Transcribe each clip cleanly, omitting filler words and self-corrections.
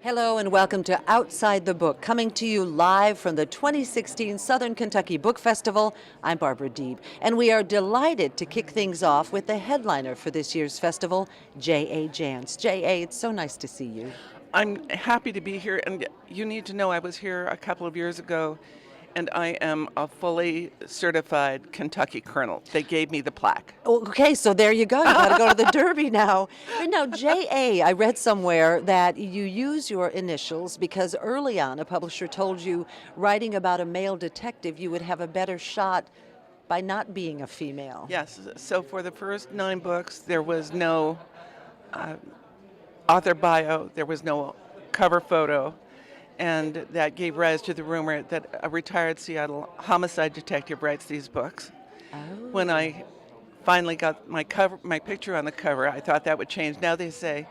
Hello and welcome to Outside the Book, coming to you live from the 2016 Southern Kentucky Book Festival. I'm Barbara Deeb, and we are delighted to kick things off with the headliner for this year's festival, J.A. Jance. J.A., it's so nice to see you. I'm happy to be here, and you need to know I was here a couple of years ago, and I am a fully certified Kentucky Colonel. They gave me the plaque. Okay, so there you go. You got to go to the Derby now. But now, J.A., I read somewhere that you use your initials because early on a publisher told you writing about a male detective, you would have a better shot by not being a female. Yes, so for the first 9 books, there was no author bio, there was no cover photo, and that gave rise to the rumor that a retired Seattle homicide detective writes these books. Oh. When I finally got my picture on the cover, I thought that would change. Now they say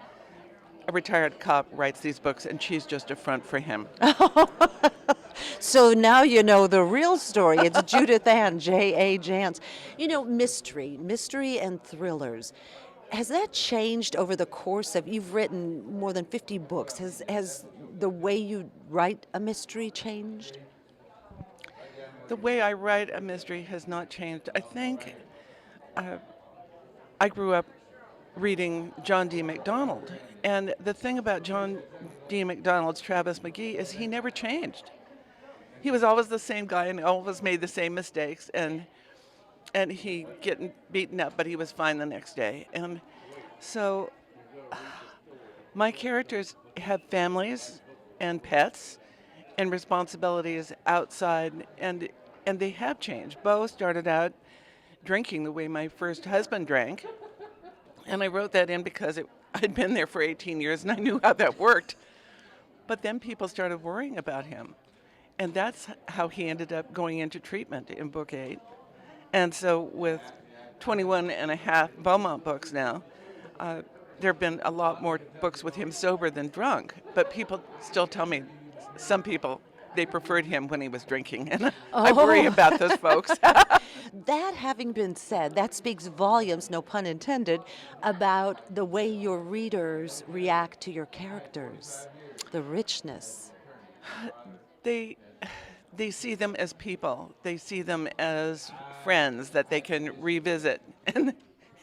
a retired cop writes these books, and she's just a front for him. So now you know the real story. It's Judith Ann, J.A. Jance. You know, mystery and thrillers. Has that changed over the course of, you've written more than 50 books. Has the way you write a mystery changed? The way I write a mystery has not changed. I think I grew up reading John D. MacDonald, and the thing about John D. MacDonald's Travis McGee is he never changed. He was always the same guy and always made the same mistakes, and he getting beaten up, but he was fine the next day. And so my characters have families and pets and responsibilities outside, and they have changed. Beau started out drinking the way my first husband drank, and I wrote that in because I'd been there for 18 years and I knew how that worked. But then people started worrying about him, and that's how he ended up going into treatment in book 8. And so with 21 and a half Beaumont books now, there have been a lot more books with him sober than drunk. But people still tell me, some people, they preferred him when he was drinking. And I worry about those folks. That having been said, that speaks volumes, no pun intended, about the way your readers react to your characters, the richness. They see them as people. They see them as friends that they can revisit. And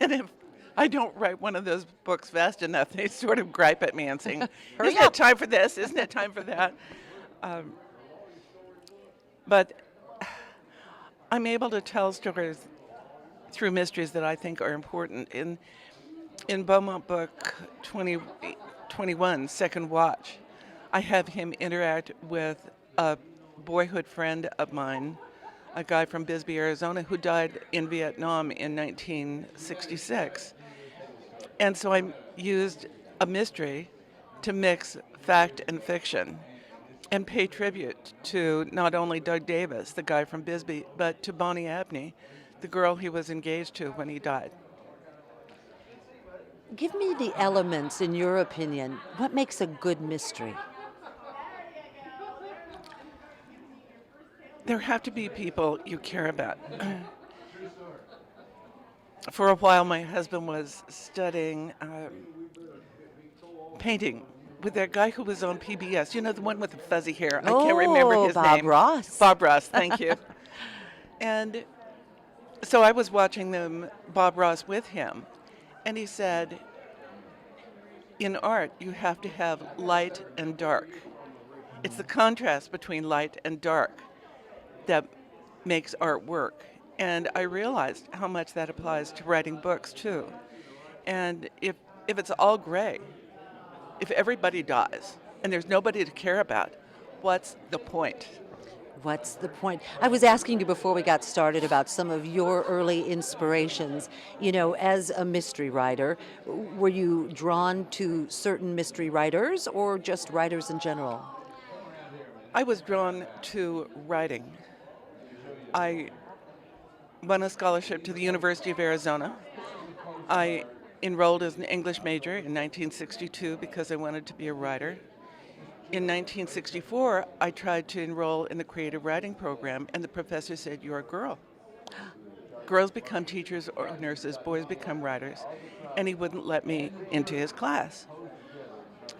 if I don't write one of those books fast enough, they sort of gripe at me and saying, isn't it time for this? Isn't it time for that? But I'm able to tell stories through mysteries that I think are important. In Beaumont book 21, Second Watch, I have him interact with a boyhood friend of mine, a guy from Bisbee, Arizona, who died in Vietnam in 1966. And so I used a mystery to mix fact and fiction and pay tribute to not only Doug Davis, the guy from Bisbee, but to Bonnie Abney, the girl he was engaged to when he died. Give me the elements, in your opinion. What makes a good mystery? There have to be people you care about. For a while, my husband was studying painting with that guy who was on PBS. You know, the one with the fuzzy hair. I can't remember his name. Bob Ross. Bob Ross, thank you. And so I was watching Bob Ross with him, and he said, in art, you have to have light and dark. It's the contrast between light and dark that makes art work. And I realized how much that applies to writing books too. And if it's all gray, if everybody dies and there's nobody to care about, what's the point? What's the point? I was asking you before we got started about some of your early inspirations. You know, as a mystery writer, were you drawn to certain mystery writers or just writers in general? I was drawn to writing. I won a scholarship to the University of Arizona. I enrolled as an English major in 1962 because I wanted to be a writer. In 1964, I tried to enroll in the creative writing program, and the professor said, "You're a girl. Girls become teachers or nurses, boys become writers," and he wouldn't let me into his class.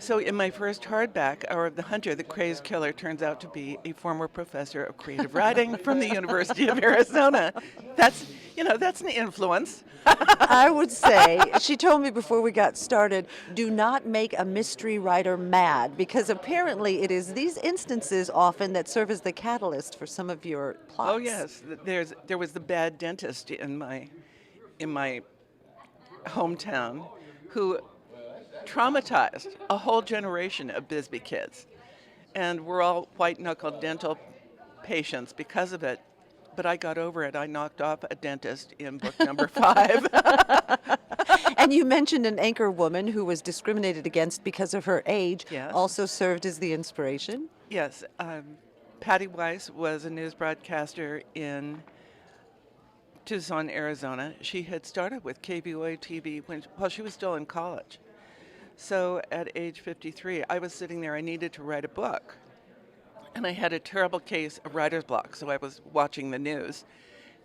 So in my first hardback, or The Hunter, the Crazed Killer, turns out to be a former professor of creative writing from the University of Arizona. That's, that's an influence. I would say, she told me before we got started, do not make a mystery writer mad, because apparently it is these instances often that serve as the catalyst for some of your plots. Oh yes, there was the bad dentist in my hometown who traumatized a whole generation of Bisbee kids. And we're all white-knuckled dental patients because of it. But I got over it. I knocked off a dentist in book number 5. And you mentioned an anchor woman who was discriminated against because of her age, Yes. also served as the inspiration. Yes. Patty Weiss was a news broadcaster in Tucson, Arizona. She had started with KVOA TV while she was still in college. So at age 53, I was sitting there. I needed to write a book. And I had a terrible case of writer's block, so I was watching the news.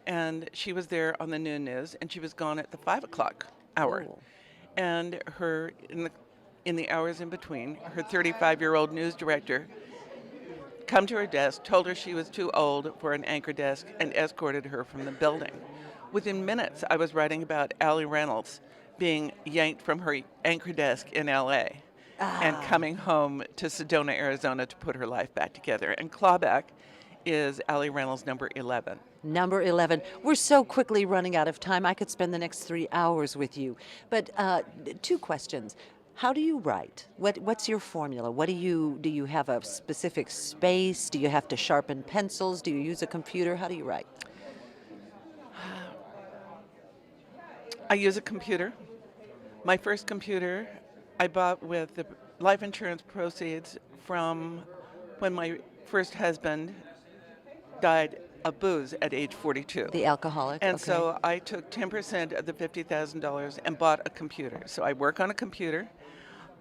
And she was there on the noon news, and she was gone at the 5 o'clock hour. Oh. And in the hours in between, her 35-year-old news director come to her desk, told her she was too old for an anchor desk, and escorted her from the building. Within minutes, I was writing about Allie Reynolds being yanked from her anchor desk in L.A. and coming home to Sedona, Arizona to put her life back together. And Clawback is Allie Reynolds' number 11. Number 11. We're so quickly running out of time. I could spend the next 3 hours with you. But 2 questions. How do you write? What's your formula? Do you have a specific space? Do you have to sharpen pencils? Do you use a computer? How do you write? I use a computer. My first computer I bought with the life insurance proceeds from when my first husband died of booze at age 42. The alcoholic. And okay. so I took 10% of the $50,000 and bought a computer. So I work on a computer.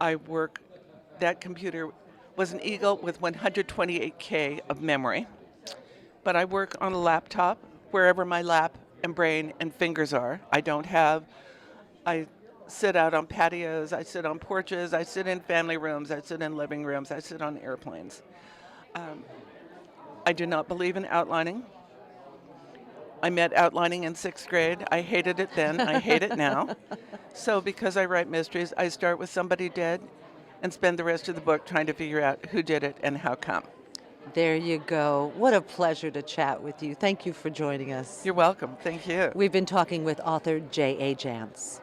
That computer was an Eagle with 128K of memory. But I work on a laptop wherever my lap and brain and fingers are. I sit out on patios, I sit on porches, I sit in family rooms, I sit in living rooms, I sit on airplanes. I do not believe in outlining. I met outlining in 6th grade. I hated it then, I hate it now. So because I write mysteries, I start with somebody dead and spend the rest of the book trying to figure out who did it and how come. There you go. What a pleasure to chat with you. Thank you for joining us. You're welcome. Thank you. We've been talking with author J.A. Jance.